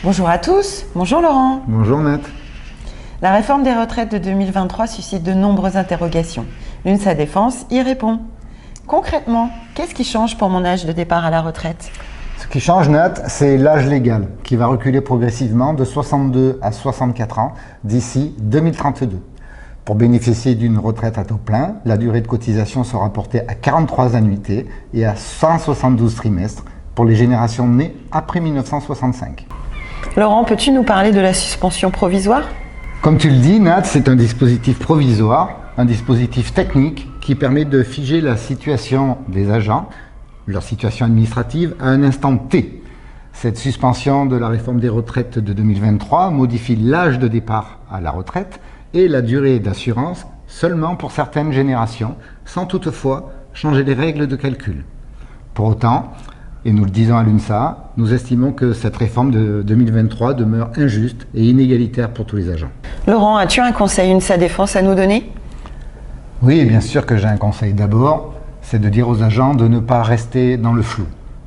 Bonjour à tous, bonjour Laurent. Bonjour Nat. La réforme des retraites de 2023 suscite de nombreuses interrogations. L'UNSA Défense y répond. Concrètement, qu'est-ce qui change pour mon âge de départ à la retraite? Ce qui change, Nat, c'est l'âge légal qui va reculer progressivement de 62 à 64 ans d'ici 2032. Pour bénéficier d'une retraite à taux plein, la durée de cotisation sera portée à 43 annuités et à 172 trimestres pour les générations nées après 1965. Laurent, peux-tu nous parler de la suspension provisoire? Comme tu le dis, Nat, c'est un dispositif provisoire, un dispositif technique qui permet de figer la situation des agents, leur situation administrative, à un instant T. Cette suspension de la réforme des retraites de 2023 modifie l'âge de départ à la retraite et la durée d'assurance seulement pour certaines générations, sans toutefois changer les règles de calcul. Pour autant, et nous le disons à l'UNSA, nous estimons que cette réforme de 2023 demeure injuste et inégalitaire pour tous les agents. Laurent, as-tu un conseil UNSA Défense à nous donner? Oui, bien sûr que j'ai un conseil. D'abord, c'est de dire aux agents de ne pas rester dans le flou.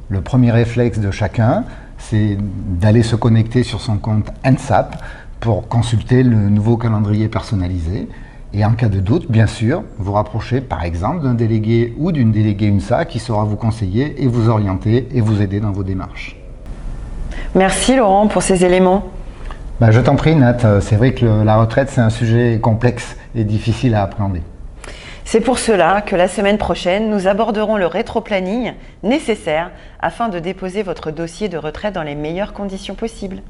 Le premier réflexe de chacun, c'est d'aller se connecter sur son compte NSAP pour consulter le nouveau calendrier personnalisé. Et en cas de doute, bien sûr, vous rapprochez par exemple d'un délégué ou d'une déléguée UNSA qui saura vous conseiller et vous orienter et vous aider dans vos démarches. Merci Laurent pour ces éléments. Je t'en prie Nat, c'est vrai que la retraite c'est un sujet complexe et difficile à appréhender. C'est pour cela que la semaine prochaine, nous aborderons le rétroplanning nécessaire afin de déposer votre dossier de retraite dans les meilleures conditions possibles.